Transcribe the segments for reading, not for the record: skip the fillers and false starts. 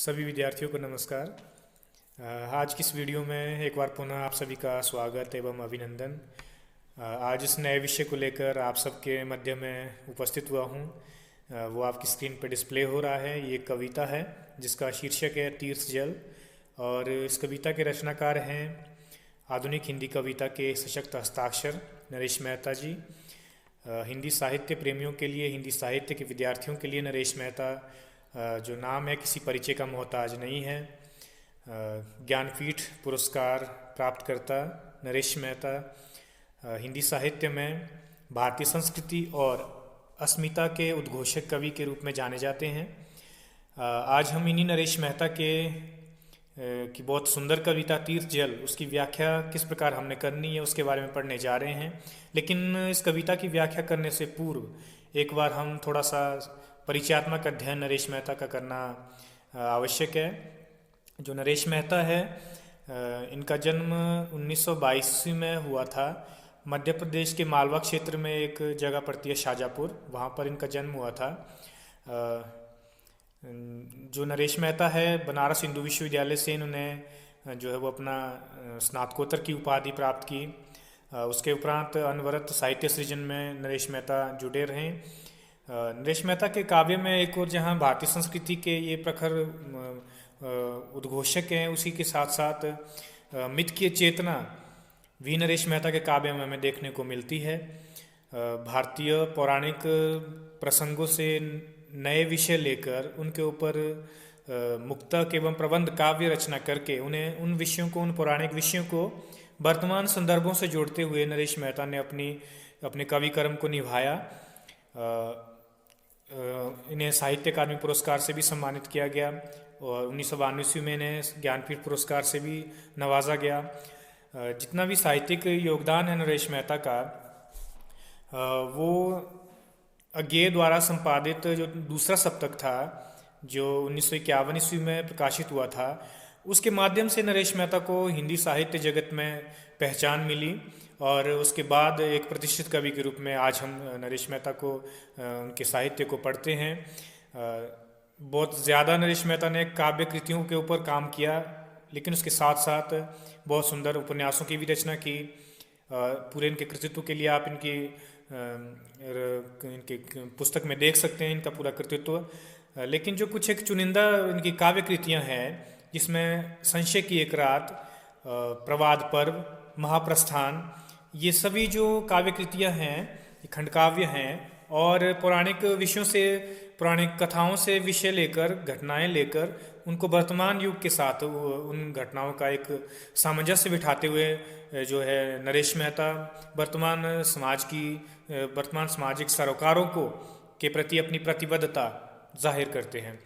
सभी विद्यार्थियों को नमस्कार। आज की इस वीडियो में एक बार पुनः आप सभी का स्वागत एवं अभिनंदन। आज इस नए विषय को लेकर आप सबके मध्य में उपस्थित हुआ हूँ। वो आपकी स्क्रीन पर डिस्प्ले हो रहा है। ये एक कविता है जिसका शीर्षक है तीर्थ जल, और इस कविता के रचनाकार हैं आधुनिक हिंदी कविता के सशक्त हस्ताक्षर नरेश मेहता जी। हिंदी साहित्य प्रेमियों के लिए, हिंदी साहित्य के विद्यार्थियों के लिए नरेश मेहता जो नाम है किसी परिचय का मोहताज नहीं है। ज्ञानपीठ पुरस्कार प्राप्तकर्ता नरेश मेहता हिंदी साहित्य में भारतीय संस्कृति और अस्मिता के उद्घोषक कवि के रूप में जाने जाते हैं। आज हम इन्हीं नरेश मेहता के की बहुत सुंदर कविता तीर्थ जल, उसकी व्याख्या किस प्रकार हमने करनी है उसके बारे में पढ़ने जा रहे हैं। लेकिन इस कविता की व्याख्या करने से पूर्व एक बार हम थोड़ा सा परिचयात्मक अध्ययन नरेश मेहता का करना आवश्यक है। जो नरेश मेहता है, इनका जन्म 1922 में हुआ था। मध्य प्रदेश के मालवा क्षेत्र में एक जगह पड़ती है शाजापुर, वहाँ पर इनका जन्म हुआ था। जो नरेश मेहता है, बनारस हिंदू विश्वविद्यालय से इन्होंने जो है वो अपना स्नातकोत्तर की उपाधि प्राप्त की। उसके उपरांत अनवरत साहित्य सृजन में नरेश मेहता जुड़े रहे। नरेश मेहता के काव्य में एक और जहाँ भारतीय संस्कृति के ये प्रखर उद्घोषक हैं, उसी के साथ साथ मिथ की चेतना भी नरेश मेहता के काव्य में हमें देखने को मिलती है। भारतीय पौराणिक प्रसंगों से नए विषय लेकर उनके ऊपर मुक्तक एवं प्रबंध काव्य रचना करके उन्हें उन विषयों को, उन पौराणिक विषयों को वर्तमान संदर्भों से जोड़ते हुए नरेश मेहता ने अपने कवि कर्म को निभाया। इन्हें साहित्य अकादमी पुरस्कार से भी सम्मानित किया गया और 1992 में इन्हें ज्ञानपीठ पुरस्कार से भी नवाजा गया। जितना भी साहित्यिक योगदान है नरेश मेहता का, वो अज्ञेय द्वारा संपादित जो दूसरा सप्तक था, जो 1951 ईस्वी में प्रकाशित हुआ था, उसके माध्यम से नरेश मेहता को हिंदी साहित्य जगत में पहचान मिली। और उसके बाद एक प्रतिष्ठित कवि के रूप में आज हम नरेश मेहता को, उनके साहित्य को पढ़ते हैं। बहुत ज़्यादा नरेश मेहता ने काव्य कृतियों के ऊपर काम किया, लेकिन उसके साथ साथ बहुत सुंदर उपन्यासों की भी रचना की। पूरे इनके कृतित्व के लिए आप इनके पुस्तक में देख सकते हैं इनका पूरा कृतित्व। लेकिन जो कुछ एक चुनिंदा इनकी काव्य कृतियाँ हैं, जिसमें संशय की एक रात, प्रवाद पर्व, महाप्रस्थान, ये सभी जो काव्य कृतियाँ हैं, ये खंड काव्य हैं और पौराणिक विषयों से, पौराणिक कथाओं से विषय लेकर, घटनाएं लेकर उनको वर्तमान युग के साथ उन घटनाओं का एक सामंजस्य बिठाते हुए जो है नरेश मेहता वर्तमान सामाजिक सरोकारों के प्रति अपनी प्रतिबद्धता जाहिर करते हैं।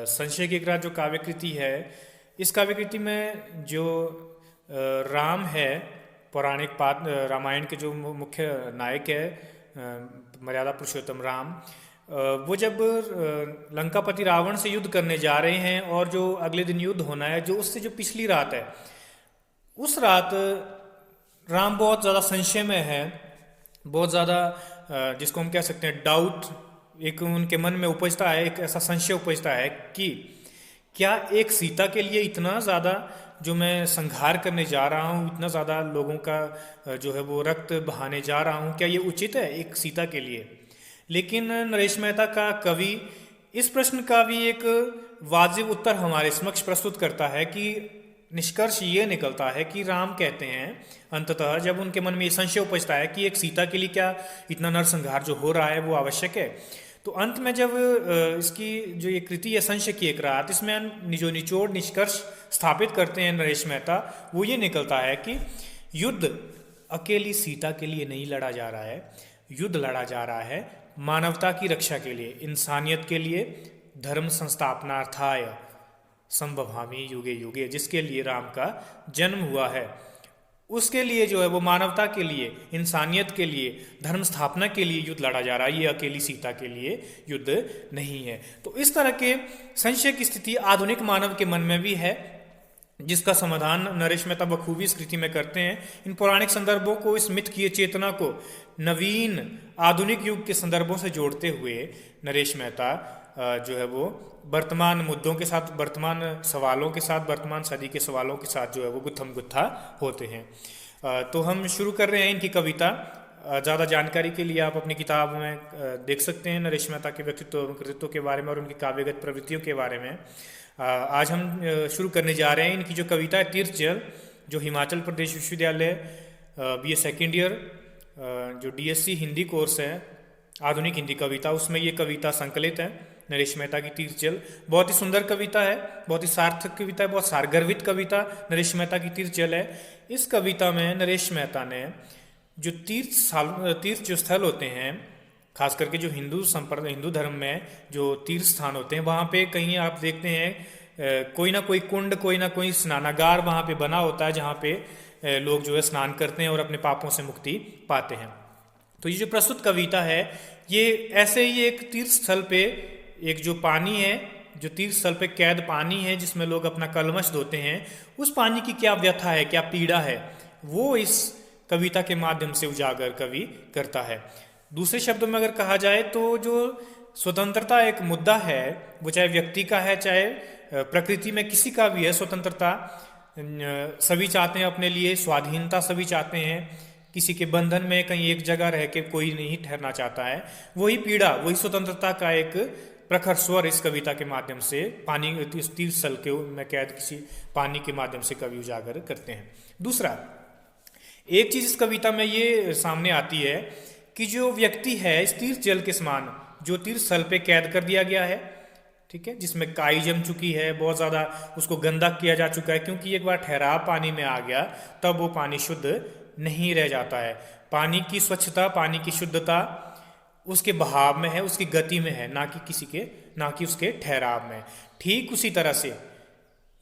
संशय की एक रात जो काव्य कृति है, इस काव्य कृति में जो राम है, पौराणिक रामायण के जो मुख्य नायक है, मर्यादा पुरुषोत्तम राम, वो जब लंकापति रावण से युद्ध करने जा रहे हैं और जो अगले दिन युद्ध होना है, जो उससे जो पिछली रात है, उस रात राम बहुत ज़्यादा संशय में है, बहुत ज़्यादा जिसको हम कह सकते हैं डाउट एक उनके मन में उपजता है, एक ऐसा संशय उपजता है कि क्या एक सीता के लिए इतना ज़्यादा जो मैं संहार करने जा रहा हूँ, इतना ज़्यादा लोगों का जो है वो रक्त बहाने जा रहा हूँ, क्या ये उचित है एक सीता के लिए? लेकिन नरेश मेहता का कवि इस प्रश्न का भी एक वाजिब उत्तर हमारे समक्ष प्रस्तुत करता है कि निष्कर्ष ये निकलता है कि राम कहते हैं अंततः, जब उनके मन में ये संशय उपजता है कि एक सीता के लिए क्या इतना नरसंहार जो हो रहा है वो आवश्यक है, तो अंत में जब इसकी जो ये कृति है संशय की एक रात, इसमें जो निचोड़ निष्कर्ष स्थापित करते हैं नरेश मेहता, वो ये निकलता है कि युद्ध अकेली सीता के लिए नहीं लड़ा जा रहा है, युद्ध लड़ा जा रहा है मानवता की रक्षा के लिए, इंसानियत के लिए, धर्म संस्थापनार्थाय संभवामि युगे युगे, जिसके लिए राम का जन्म हुआ है, उसके लिए जो है वो मानवता के लिए, इंसानियत के लिए, धर्म स्थापना के लिए युद्ध लड़ा जा रहा है, ये अकेली सीता के लिए युद्ध नहीं है। तो इस तरह के संशय की स्थिति आधुनिक मानव के मन में भी है, जिसका समाधान नरेश मेहता बखूबी इस कृति में करते हैं। इन पौराणिक संदर्भों को, इस मिथ की चेतना को नवीन आधुनिक युग के संदर्भों से जोड़ते हुए नरेश मेहता जो है वो वर्तमान मुद्दों के साथ, वर्तमान सवालों के साथ, वर्तमान सदी के सवालों के साथ जो है वो गुत्थम गुत्था होते हैं। तो हम शुरू कर रहे हैं इनकी कविता। ज़्यादा जानकारी के लिए आप अपनी किताब में देख सकते हैं नरेश मेहता के व्यक्तित्व कृतित्व के बारे में और उनकी काव्यगत प्रवृत्तियों के बारे में। आज हम शुरू करने जा रहे हैं इनकी जो कविता है तीर्थ जल, जो हिमाचल प्रदेश विश्वविद्यालय BA सेकेंड ईयर जो DSc हिंदी कोर्स है, आधुनिक हिंदी कविता, उसमें ये कविता संकलित है, नरेश मेहता की तीर्थ जल। बहुत ही सुंदर कविता है, बहुत ही सार्थक कविता है, बहुत सारगर्भित कविता नरेश मेहता की तीर्थ जल है। इस कविता में नरेश मेहता ने जो तीर्थ जो स्थल होते हैं, खास करके जो हिंदू धर्म में जो तीर्थ स्थान होते हैं, वहाँ पे कहीं आप देखते हैं कोई ना कोई कुंड, कोई ना कोई स्नानागार वहाँ पे बना होता है, जहाँ पे लोग जो है स्नान करते हैं और अपने पापों से मुक्ति पाते हैं। तो ये जो प्रस्तुत कविता है, ये ऐसे ही एक तीर्थ स्थल पे एक जो पानी है, जो तीर्थ स्थल पे कैद पानी है जिसमें लोग अपना कलमश धोते हैं, उस पानी की क्या व्यथा है, क्या पीड़ा है, वो इस कविता के माध्यम से उजागर कवि करता है। दूसरे शब्दों में अगर कहा जाए तो जो स्वतंत्रता एक मुद्दा है, वो चाहे व्यक्ति का है, चाहे प्रकृति में किसी का भी है, स्वतंत्रता सभी चाहते हैं अपने लिए, स्वाधीनता सभी चाहते हैं, किसी के बंधन में कहीं एक जगह रह के कोई नहीं ठहरना चाहता है। वही पीड़ा, वही स्वतंत्रता का एक प्रखर स्वर इस कविता के माध्यम से पानी तीर्थ स्थल के में कैद किसी पानी के माध्यम से कवि उजागर करते हैं। दूसरा, एक चीज इस कविता में ये सामने आती है कि जो व्यक्ति है इस तीर्थ जल के समान, जो तीर्थ स्थल पे कैद कर दिया गया है, ठीक है, जिसमें काई जम चुकी है, बहुत ज़्यादा उसको गंदा किया जा चुका है, क्योंकि एक बार ठहराव पानी में आ गया तब वो पानी शुद्ध नहीं रह जाता है। पानी की स्वच्छता, पानी की शुद्धता उसके बहाव में है, उसकी गति में है, ना कि उसके ठहराव में। ठीक उसी तरह से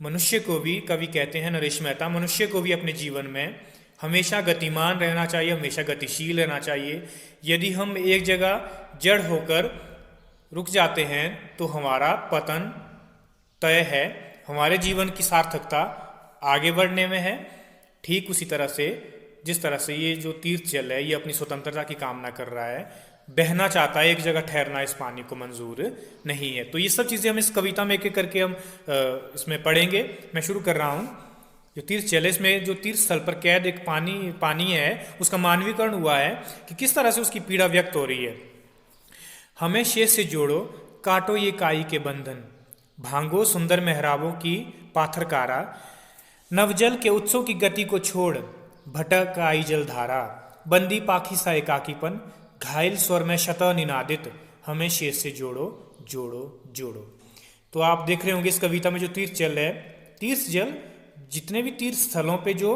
मनुष्य को भी, कवि कहते हैं नरेश मेहता, मनुष्य को भी अपने जीवन में हमेशा गतिमान रहना चाहिए, हमेशा गतिशील रहना चाहिए। यदि हम एक जगह जड़ होकर रुक जाते हैं तो हमारा पतन तय है, हमारे जीवन की सार्थकता आगे बढ़ने में है। ठीक उसी तरह से जिस तरह से ये जो तीर्थ जल है, ये अपनी स्वतंत्रता की कामना कर रहा है, बहना चाहता है, एक जगह ठहरना इस पानी को मंजूर नहीं है। तो ये सब चीज़ें हम इस कविता में एक एक करके हम इसमें पढ़ेंगे। मैं शुरू कर रहा हूँ। जो तीर्थ जल है, इसमें जो तीर्थ स्थल पर कैद एक पानी है, उसका मानवीकरण हुआ है कि किस तरह से उसकी पीड़ा व्यक्त हो रही है। हमें शेष से जोड़ो, काटो ये काई के बंधन, भांगो सुंदर मेहराबों की पाथरकारा, नवजल के उत्सव की गति को छोड़, भटक आई जलधारा, बंदी पाखी सा एकाकीपन, घायल स्वर में शत निनादित, हमें शेष से जोड़ो जोड़ो जोड़ो। तो आप देख रहे होंगे इस कविता में जो तीर्थ जल है, तीर्थ जल जितने भी तीर्थ स्थलों पे जो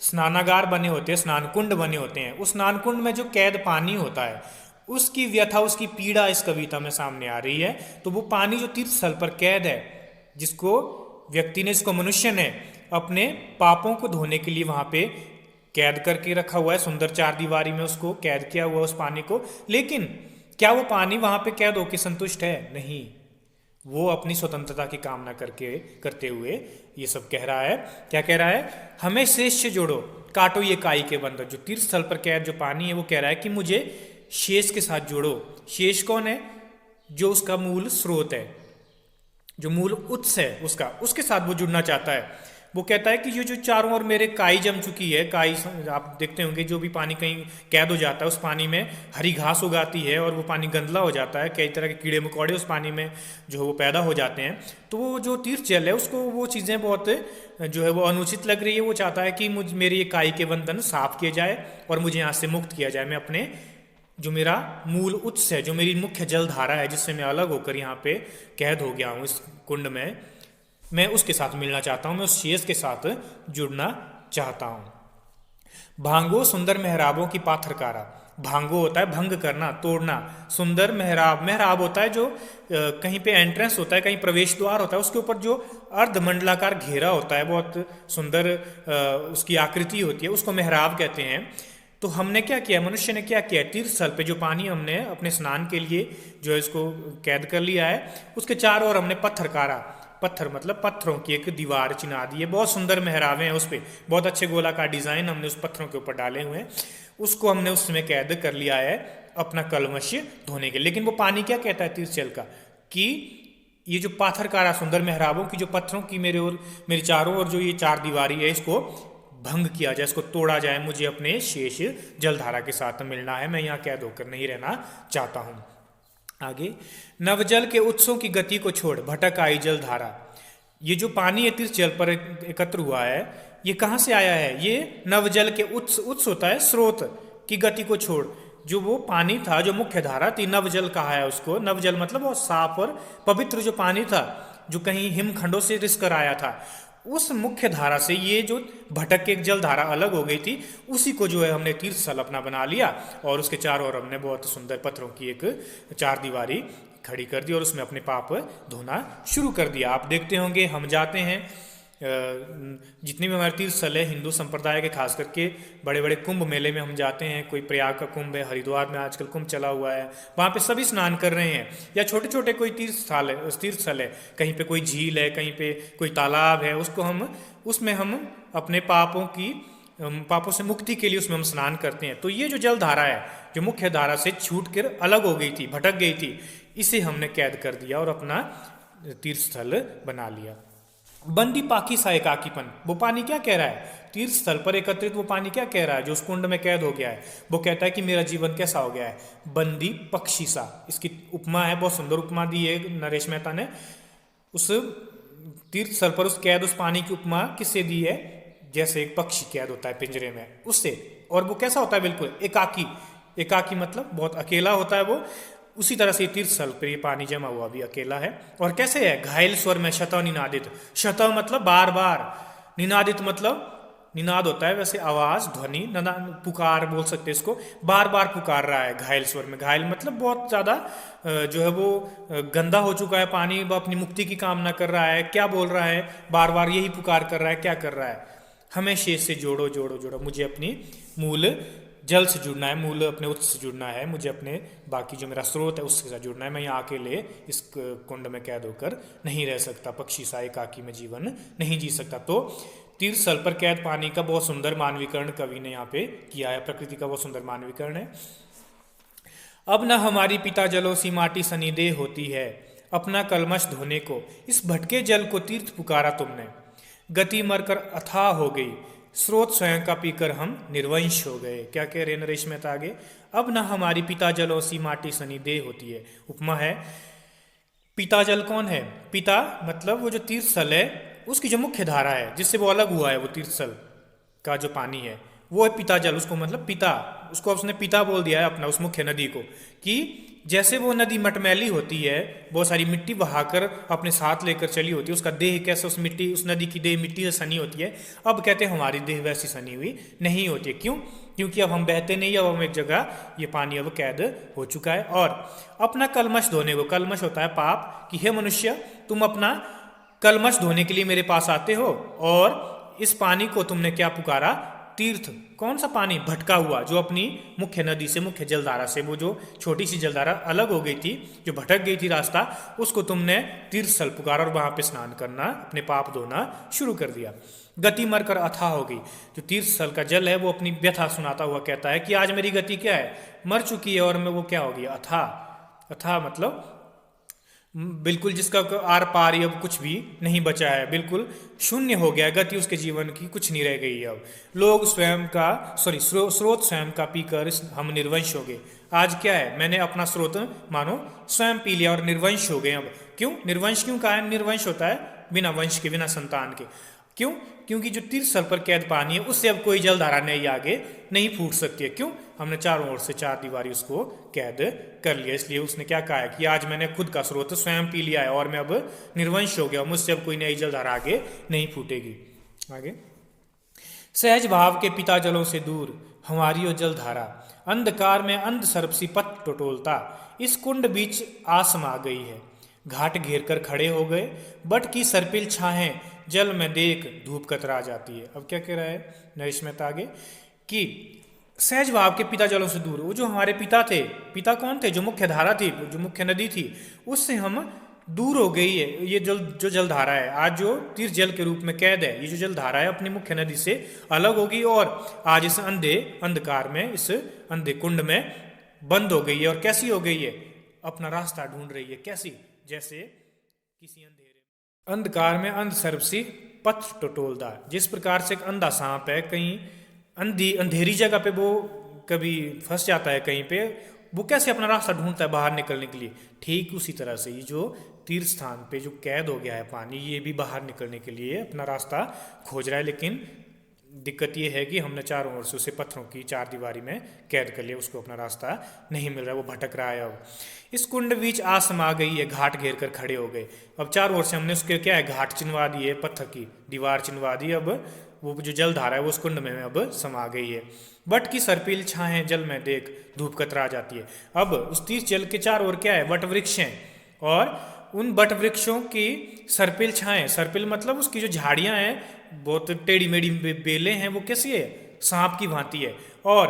स्नानागार बने होते हैं, स्नान कुंड बने होते हैं, उस स्नान कुंड में जो कैद पानी होता है, उसकी व्यथा, उसकी पीड़ा इस कविता में सामने आ रही है। तो वो पानी जो तीर्थ स्थल पर कैद है, जिसको व्यक्ति ने, इसको मनुष्य ने अपने पापों को धोने के लिए वहां पे कैद करके रखा हुआ है, सुंदर चारदीवारी में उसको कैद किया हुआ उस पानी को। लेकिन क्या वो पानी वहां पे कैद होकर संतुष्ट है? नहीं, वो अपनी स्वतंत्रता की कामना करते हुए ये सब कह रहा है। क्या कह रहा है? हमें शेष से जोड़ो, काटो ये काई के बंधन। जो तीर्थ स्थल पर कैद जो पानी है, वो कह रहा है कि मुझे शेष के साथ जोड़ो। शेष कौन है? जो उसका मूल स्रोत है, जो मूल उत्स है उसका, उसके साथ वो जुड़ना चाहता है। वो कहता है कि ये जो चारों ओर मेरे काई जम चुकी है, काई आप देखते होंगे जो भी पानी कहीं कैद हो जाता है, उस पानी में हरी घास उगाती है और वो पानी गंदला हो जाता है, कई तरह के कीड़े मकोड़े उस पानी में जो वो पैदा हो जाते हैं। तो वो जो तीर्थ जल है, उसको वो चीज़ें बहुत जो है वो अनुचित लग रही है। वो चाहता है कि मेरे ये काई के बंधन साफ किए जाए और मुझे यहाँ से मुक्त किया जाए। मैं अपने जो मेरा मूल उत्स है, जो मेरी मुख्य जलधारा है, जिससे मैं अलग होकर यहाँ पे कैद हो गया हूँ इस कुंड में, मैं उसके साथ मिलना चाहता हूँ, मैं उस शेष के साथ जुड़ना चाहता हूँ। भांगो सुंदर मेहराबों की पाथरकारा। भांगो होता है भंग करना, तोड़ना। सुंदर मेहराब, मेहराब होता है जो कहीं पे एंट्रेंस होता है, कहीं प्रवेश द्वार होता है, उसके ऊपर जो अर्धमंडलाकार घेरा होता है, बहुत सुंदर उसकी आकृति होती है, उसको मेहराब कहते हैं। तो हमने क्या किया, मनुष्य ने क्या किया, तीर्थ स्थल पे जो पानी हमने अपने स्नान के लिए जो है इसको कैद कर लिया है, उसके चारों ओर हमने पत्थरकारा, पत्थर मतलब पत्थरों की एक दीवार चिना दी है। बहुत सुंदर मेहराबें हैं उस पर, बहुत अच्छे गोलाकार डिजाइन हमने उस पत्थरों के ऊपर डाले हुए हैं, उसको हमने उसमें कैद कर लिया है अपना कलमश धोने के। लेकिन वो पानी क्या कहता है तीर्थ जल का? कि ये जो पाथरकारा सुंदर मेहराबों की जो पत्थरों की मेरे चारों ओर जो ये चार दीवारी है, इसको भंग किया जाए, इसको तोड़ा जाए। मुझे अपने शेष जलधारा के साथ मिलना है, मैं यहाँ कैद होकर नहीं रहना चाहता हूँ। आगे, नवजल के उत्सों की गति को छोड़ भटक आई जलधारा। ये जो पानी है तीर्थ जल पर एकत्र हुआ है, ये कहाँ से आया है? ये नवजल के उत्स होता है स्रोत की गति को छोड़। जो वो पानी था, जो मुख्य धारा थी, नवजल कहा है उसको। नवजल मतलब वो साफ और पवित्र जो पानी था, जो कहीं हिमखंडों से रिस कर आया था, उस मुख्य धारा से ये जो भटक के एक जल धारा अलग हो गई थी, उसी को जो है हमने तीर्थ स्थल अपना बना लिया और उसके चारों ओर हमने बहुत सुंदर पत्थरों की एक चार दीवारी खड़ी कर दी और उसमें अपने पाप धोना शुरू कर दिया। आप देखते होंगे हम जाते हैं, जितने भी हमारे तीर्थ स्थल है हिंदू संप्रदाय के, खास करके बड़े बड़े कुंभ मेले में हम जाते हैं। कोई प्रयाग का कुंभ है, हरिद्वार में आजकल कुंभ चला हुआ है, वहाँ पे सभी स्नान कर रहे हैं। या छोटे छोटे कोई तीर्थ स्थल है, कहीं पे कोई झील है, कहीं पे कोई तालाब है, उसमें हम अपने पापों से मुक्ति के लिए उसमें हम स्नान करते हैं। तो ये जो जल धारा है, जो मुख्य धारा से छूट कर अलग हो गई थी, भटक गई थी, इसे हमने कैद कर दिया और अपना तीर्थ स्थल बना लिया। बंदी पाकी सा एकाकीपन, वो पानी क्या कह रहा है? तीर्थ स्थल पर एकत्रित वो पानी क्या कह रहा है? जो उस कुंड में कैद हो गया है, वो कहता है कि मेरा जीवन कैसा हो गया है? बंदी पक्षी सा। इसकी उपमा है, बहुत सुंदर उपमा दी है नरेश मेहता ने। उस तीर्थ स्थल पर उस कैद, उस पानी की उपमा किससे दी है? जैसे एक पक्षी कैद होता है पिंजरे में, उससे। और वो कैसा होता है? बिल्कुल एकाकी। एकाकी मतलब बहुत अकेला होता है वो। उसी तरह से तीर्थ स्थल पर ये पानी जमा हुआ भी अकेला है। और कैसे है? घायल स्वर में शतव निनादित। शतव मतलब बार बार, निनादित मतलब निनाद होता है वैसे आवाज, ध्वनि, पुकार बोल सकते हैं इसको। बार बार पुकार रहा है घायल स्वर में। घायल मतलब बहुत ज्यादा जो है वो गंदा हो चुका है पानी, वो अपनी मुक्ति की कामना कर रहा है। क्या बोल रहा है? बार बार यही पुकार कर रहा है। क्या कर रहा है? हमें शेष से जोड़ो जोड़ो जोड़ो। मुझे अपनी मूल जल से जुड़ना है, मूल अपने उत्स से जुड़ना है, मुझे अपने बाकी जो मेरा स्रोत है उसके साथ जुड़ना है। मैं यहाँ अकेले इस कुंड में कैद होकर नहीं रह सकता, पक्षी सा एकाकी में जीवन नहीं जी सकता। तो तीर्थ स्थल पर कैद पानी का बहुत सुंदर मानवीकरण कवि ने यहाँ पे किया है, प्रकृति का बहुत सुंदर मानवीकरण है। अब न हमारी पिता जलों सी माटी सनीदेह होती है, अपना कलमश धोने को इस भटके जल को तीर्थ पुकारा तुमने। गति मरकर अथाह हो गई, स्रोत स्वयं का पीकर हम निर्वंश हो गए। क्या कह रहे नरेश मेहता आगे? अब न हमारी पिता जलों सी माटी सनी देह होती है। उपमा है, पिता जल कौन है? पिता मतलब वो जो तीर्थ स्थल है उसकी जो मुख्य धारा है, जिससे वो अलग हुआ है, वो तीर्थ स्थल का जो पानी है वो है पिता जल। उसको मतलब पिता, उसको उसने पिता बोल दिया है अपना, उस मुख्य नदी को। कि जैसे वो नदी मटमैली होती है, बहुत सारी मिट्टी बहाकर अपने साथ लेकर चली होती है, उसका देह कैसे उस नदी की देह मिट्टी से सनी होती है। अब कहते हैं हमारी देह वैसी सनी हुई नहीं होती है। क्यों? क्योंकि अब हम बहते नहीं, अब हम एक जगह, ये पानी अब कैद हो चुका है। और अपना कलमश धोने को, कलमश होता है पाप, कि हे मनुष्य तुम अपना कलमश धोने के लिए मेरे पास आते हो और इस पानी को तुमने क्या पुकारा? तीर्थ। कौन सा पानी? भटका हुआ, जो अपनी मुख्य नदी से, मुख्य जलधारा से, वो जो छोटी सी जलधारा अलग हो गई थी, जो भटक गई थी रास्ता, उसको तुमने तीर्थ स्थल पुकारा और वहां पे स्नान करना, अपने पाप धोना शुरू कर दिया। गति मरकर अथाह हो गई। जो तीर्थ स्थल का जल है वो अपनी व्यथा सुनाता हुआ कहता है कि आज मेरी गति क्या है? मर चुकी है। और मैं वो क्या हो गया? अथाह। अथाह मतलब बिल्कुल जिसका आर पार अब कुछ भी नहीं बचा है, बिल्कुल शून्य हो गया, गति उसके जीवन की कुछ नहीं रह गई। अब लोग स्रोत स्वयं का पीकर हम निर्वंश हो गए। आज क्या है? मैंने अपना स्रोत मानो स्वयं पी लिया और निर्वंश हो गए। अब क्यों निर्वंश? क्यों कहा है? निर्वंश होता है बिना वंश के, बिना संतान के। क्यों? क्योंकि जो तीर्थ स्थल पर कैद पानी है उससे अब कोई जलधारा नहीं आगे नहीं फूट सकती है। क्यों? हमने चारों ओर से चार दीवारी उसको कैद कर लिया। इसलिए उसने क्या कहा है कि आज मैंने खुद का स्रोत स्वयं पी लिया है और मैं अब निर्वंश हो गया, मुझसे अब कोई नई जलधारा आगे नहीं फूटेगी। आगे, सहज भाव के पिता जलों से दूर हमारी ओ जलधारा, अंधकार में अंध सर्प सी पथ टटोलता, इस कुंड बीच आसम आ गई है। घाट घेर कर खड़े हो गए, बट की सर्पिल छाहें जल में देख धूप कतरा जाती है। अब क्या कह रहा है नरेश मेहता आगे? कि सहज भाव के पिता जलों से दूर, वो जो हमारे पिता थे, पिता कौन थे? जो मुख्य धारा थी, जो मुख्य नदी थी, उससे हम दूर हो गई है। ये जो जलधारा है आज जो तीर्थ जल के रूप में कैद है, ये जो जलधारा है अपनी मुख्य नदी से अलग होगी और आज इस अंधकार में, इस अंधे कुंड में बंद हो गई है। और कैसी हो गई है? अपना रास्ता ढूंढ रही है। कैसी? जैसे किसी अंधकार में अंध सर्प सी पथ टटोलदा। जिस प्रकार से एक अंधा सांप है, कहीं अंधेरी जगह पे वो कभी फंस जाता है कहीं पे, वो कैसे अपना रास्ता ढूंढता है बाहर निकलने के लिए, ठीक उसी तरह से ये जो तीर्थ स्थान पे जो कैद हो गया है पानी, ये भी बाहर निकलने के लिए अपना रास्ता खोज रहा है। लेकिन दिक्कत ये है कि हमने चारों ओर से उसे पत्थरों की चार दीवारी में कैद कर लिया, उसको अपना रास्ता नहीं मिल रहा है, वो भटक रहा है। अब इस कुंड बीच आसम आ गई है, घाट घेर कर खड़े हो गए। अब चारों ओर से हमने उसके क्या है, घाट चिनवा दिए, पत्थर की दीवार चिनवा दी। अब वो जो जल धारा है वो उस कुंड में अब समा गई है। वट की सर्पील छाएं जल में देख धूप कतरा जाती है। अब उस तीर्थ जल के चारों ओर क्या है, वट वृक्ष हैं, और उन वट वृक्षों की सर्पिल छाएं, सर्पिल मतलब उसकी जो झाड़ियां हैं, बहुत टेढ़ी मेढ़ी बेलें हैं, वो कैसी है, सांप की भांति है। और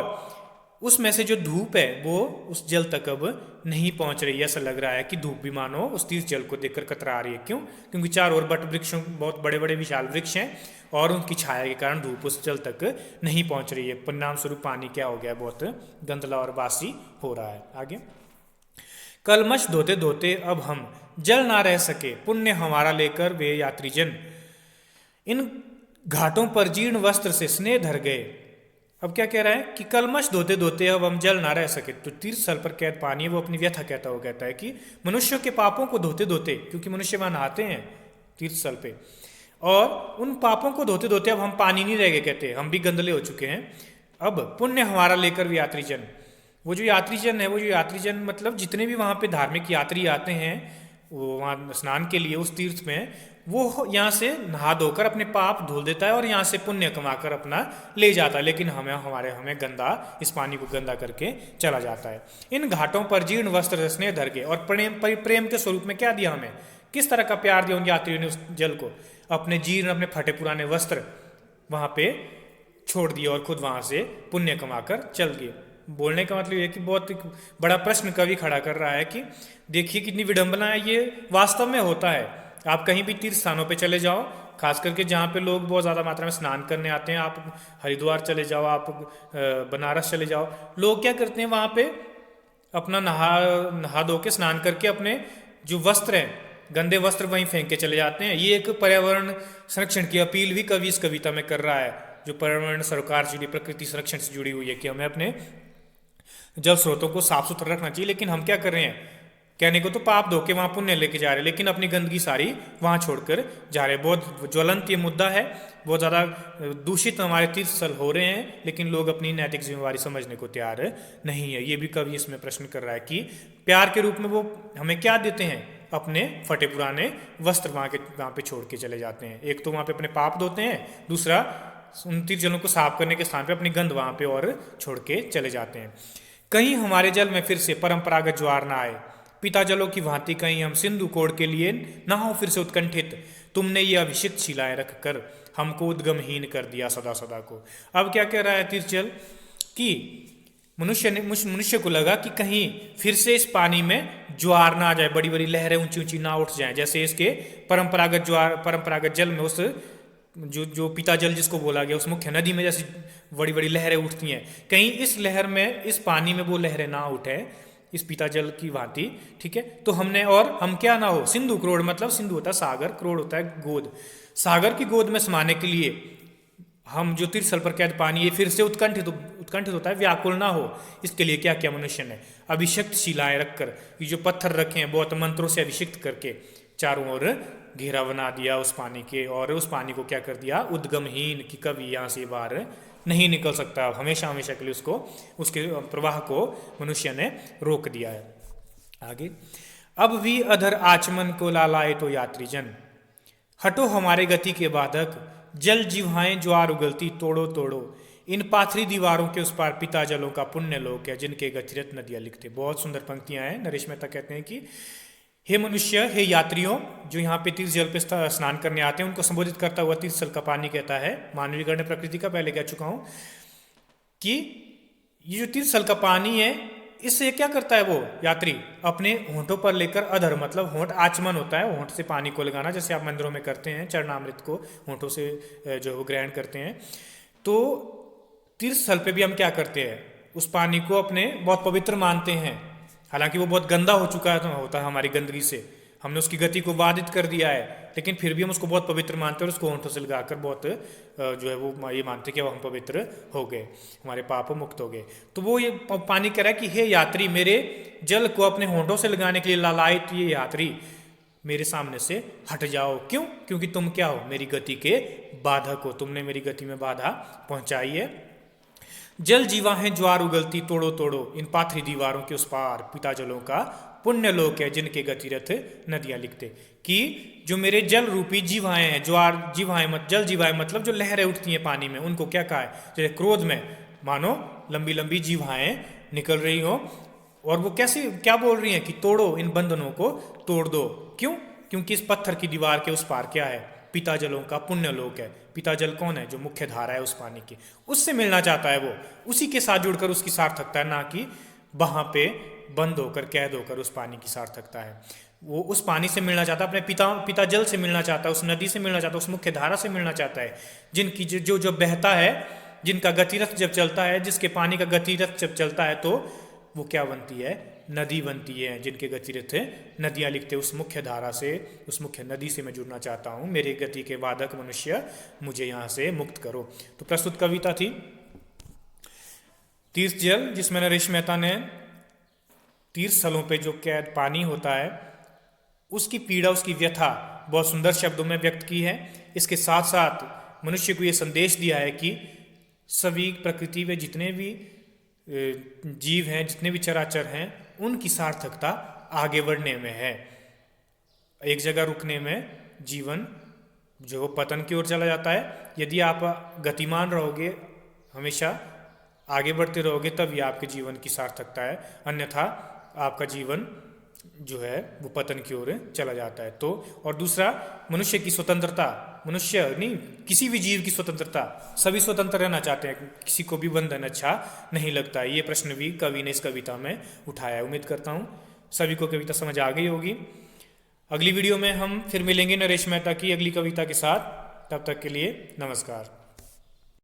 उसमें से जो धूप है वो उस जल तक अब नहीं पहुंच रही है। ऐसा लग रहा है कि धूप भी मानो उस तीर्थ जल को देखकर कतरा रही है। क्यों? क्योंकि चारों ओर वट वृक्षों, बहुत बड़े बड़े विशाल वृक्ष हैं, और उनकी छाया के कारण धूप उस जल तक नहीं पहुंच रही है। परिणाम स्वरूप पानी क्या हो गया, बहुत गंदला और बासी हो रहा है। आगे, कलमश धोते धोते अब हम जल ना रह सके, पुण्य हमारा लेकर वे यात्री जन इन घाटों पर जीर्ण वस्त्र से स्नेह धर गए। अब क्या कह रहा है कि कलमश धोते धोते अब हम जल ना रह सके। तो तीर्थ स्थल पर कैद पानी है, वो अपनी व्यथा कहता हुआ कहता है कि मनुष्यों के पापों को धोते धोते, क्योंकि मनुष्य वहां नहाते हैं तीर्थ स्थल पे, और उन पापों को धोते धोते अब हम पानी नहीं रह गए, कहते हम भी गंदले हो चुके हैं। अब पुण्य हमारा लेकर वे यात्री जन, वो जो यात्री जन है, वो जो यात्री जन मतलब जितने भी वहाँ पे धार्मिक यात्री आते हैं वो वहाँ स्नान के लिए उस तीर्थ में, वो यहाँ से नहा धोकर अपने पाप धुल देता है और यहाँ से पुण्य कमाकर अपना ले जाता है। लेकिन हमें गंदा, इस पानी को गंदा करके चला जाता है। इन घाटों पर जीर्ण वस्त्र से स्नेह धर गए, और प्रेम के स्वरूप में क्या दिया हमें, किस तरह का प्यार दिया उन यात्रियों ने उस जल को, अपने जीर्ण, अपने फटे पुराने वस्त्र वहाँ पे छोड़ दिए और खुद वहाँ से पुण्य कमाकर चल गए। बोलने का मतलब ये कि बहुत बड़ा प्रश्न कवि खड़ा कर रहा है कि देखिए कितनी विडंबना है, ये वास्तव में होता है। आप कहीं भी तीर्थ स्थानों पे चले जाओ, खास करके जहाँ पे लोग बहुत ज़्यादा मात्रा में स्नान करने आते हैं, आप हरिद्वार चले जाओ, आप बनारस चले जाओ, लोग क्या करते हैं वहाँ पे अपना नहा धो के स्नान करके अपने जो वस्त्र हैं, गंदे वस्त्र वहीं फेंक के चले जाते हैं। ये एक पर्यावरण संरक्षण की अपील भी कवि इस कविता में कर रहा है, जो पर्यावरण सरकार से जुड़ी, प्रकृति संरक्षण से जुड़ी हुई है, कि हमें अपने जल स्रोतों को साफ सुथरा रखना चाहिए। लेकिन हम क्या कर रहे हैं, कहने को तो पाप धो के वहाँ पुण्य लेके जा रहे हैं, लेकिन अपनी गंदगी सारी वहाँ छोड़कर जा रहे हैं। बहुत ज्वलंत ये मुद्दा है, बहुत ज़्यादा दूषित हमारे तीर्थ स्थल हो रहे हैं, लेकिन लोग अपनी नैतिक जिम्मेवारी समझने को तैयार नहीं है। ये भी कवि इसमें प्रश्न कर रहा है कि प्यार के रूप में वो हमें क्या देते हैं, अपने फटे पुराने वस्त्र वहाँ पे छोड़ के चले जाते हैं। एक तो वहाँ पे अपने पाप धोते हैं, दूसरा उन तीर्थ जलों को साफ करने के स्थान पे अपनी गंद वहाँ पे और छोड़ के चले जाते हैं। कहीं हमारे जल में फिर से परंपरागत ज्वार ना आए, पिता जलों की भांति कहीं हम सिंधु कोड़ के लिए ना हो फिर से उत्कंठित, तुमने ये अभिषिक्त शिलाएं रख कर हमको उद्गमहीन कर दिया सदा सदा को। अब क्या कह रहा है तीर्थ जल कि मनुष्य को लगा कि कहीं फिर से इस पानी में ज्वार ना आ जाए, बड़ी बड़ी लहरें ऊंची ऊंची ना उठ जाएं, जैसे इसके परंपरागत जल में उस जो पिता जल जिसको बोला गया उस मुख्य नदी में जैसे बड़ी बड़ी लहरें उठती हैं, कहीं इस लहर में, इस पानी में वो लहरें ना उठे इस पिता जल की भांति। ठीक है, तो हम क्या ना हो, सिंधु क्रोड़, मतलब सिंधु होता है सागर, क्रोड़ होता है गोद, सागर की गोद में समाने के लिए हम जो तीर्थ स्थल पर कैद पानी ये फिर से उत्कंठित होता है, व्याकुल ना हो, इसके लिए क्या किया मनुष्य ने, अभिषिक्त शिलाएं रखकर, ये जो पत्थर रखे हैं बहुत मंत्रों से अभिषिक्त करके चारों ओर घेरा बना दिया उस पानी के, और उस पानी को क्या कर दिया, उद्गमहीन, कि कभी यहाँ से बाहर नहीं निकल सकता, हमेशा हमेशा के लिए उसके प्रवाह को मनुष्य ने रोक दिया है। आगे, अब भी अधर आचमन को लालाए तो यात्री जन, हटो हमारे गति के बाधक, जल जिह्वाएं ज्वार उगलती तोड़ो तोड़ो, इन पाथरी दीवारों के उस पार पिता जलों का पुण्य लोक है, जिनके गतिरत नदियाँ लिखते। बहुत सुंदर पंक्तियां हैं। नरेश मेहता कहते हैं कि हे मनुष्य, हे यात्रियों जो यहाँ पे तीर्थ जल पे स्नान करने आते हैं, उनको संबोधित करता हुआ तीर्थ जल का पानी कहता है, मानवीकरण प्रकृति का पहले कह चुका हूँ कि ये जो तीर्थ जल का पानी है, इससे क्या करता है वो यात्री, अपने होंठों पर लेकर अधर, मतलब होंठ आचमन होता है, होंठ से पानी को लगाना, जैसे आप मंदिरों में करते हैं, चरणामृत को होंठों से जो ग्रहण करते हैं। तो तीर्थ स्थल पे भी हम क्या करते हैं, उस पानी को अपने बहुत पवित्र मानते हैं, हालांकि वो बहुत गंदा हो चुका होता है हमारी गंदगी से, हमने उसकी गति को बाधित कर दिया है, लेकिन फिर भी हम उसको बहुत पवित्र मानते हैं और उसको होंठों से लगाकर बहुत जो है वो ये मानते हैं कि अब हम पवित्र हो गए, हमारे पाप मुक्त हो गए। तो वो ये पानी कह रहा है कि हे यात्री, मेरे जल को अपने होंठों से लगाने के लिए लालायित ये यात्री, मेरे सामने से हट जाओ। क्यों? क्योंकि तुम क्या हो? मेरी गति के बाधक हो, तुमने मेरी गति में बाधा पहुंचाई है। जल जीवा है ज्वार उगलती तोड़ो तोड़ो, इन पाथरी दीवारों के उस पार पिता जलों का पुण्य लोक है, जिनके गतिरथ नदियां लिखते। कि जो मेरे जल रूपी जीवाएं हैं, ज्वार जीवाएं मत जल जीवाएं मतलब जो लहरें उठती हैं पानी में, उनको क्या कहा है? जैसे क्रोध में मानो लंबी लंबी जीवाएं निकल रही हो, और वो कैसे क्या बोल रही हैं कि तोड़ो, इन बंधनों को तोड़ दो। क्यों? क्योंकि इस पत्थर की दीवार के उस पार क्या है? पिता जलों का पुण्य लोक है। पिता जल कौन है? जो मुख्य धारा है उस पानी की, उससे मिलना चाहता है वो, उसी के साथ जुड़कर उसकी सार्थकता है, ना कि वहां पे बंद होकर कैद होकर उस पानी की सार्थकता है। वो उस पानी से मिलना चाहता है, अपने पिता जल से मिलना चाहता है, उस नदी से मिलना चाहता है, उस मुख्य धारा से मिलना चाहता है, जिनकी जो जो बहता है, जिनका गतिरथ जब चलता है, जिसके पानी का गतिरथ जब चलता है तो वो क्या बनती है? नदी बनती है, जिनके गतिरथ नदियां लिखते। उस मुख्य धारा से, उस मुख्य नदी से मैं जुड़ना चाहता हूँ। मेरे गति के बाधक मनुष्य, मुझे यहाँ से मुक्त करो। तो प्रस्तुत कविता थी तीर्थ जल, जिसमें नरेश मेहता ने तीर्थ स्थलों पे जो कैद पानी होता है उसकी पीड़ा, उसकी व्यथा बहुत सुंदर शब्दों में व्यक्त की है। इसके साथ साथ मनुष्य को ये संदेश दिया है कि सभी प्रकृति में जितने भी जीव हैं, जितने भी चराचर हैं, उनकी सार्थकता आगे बढ़ने में है। एक जगह रुकने में जीवन जो पतन की ओर चला जाता है। यदि आप गतिमान रहोगे, हमेशा आगे बढ़ते रहोगे, तभी आपके जीवन की सार्थकता है, अन्यथा आपका जीवन जो है वो पतन की ओर चला जाता है। तो और दूसरा, मनुष्य की स्वतंत्रता, मनुष्य नहीं, किसी भी जीव की स्वतंत्रता, सभी स्वतंत्र रहना चाहते हैं, किसी को भी बंधन अच्छा नहीं लगता है। ये प्रश्न भी कवि ने इस कविता में उठाया है। उम्मीद करता हूँ सभी को कविता समझ आ गई होगी। अगली वीडियो में हम फिर मिलेंगे नरेश मेहता की अगली कविता के साथ। तब तक के लिए नमस्कार।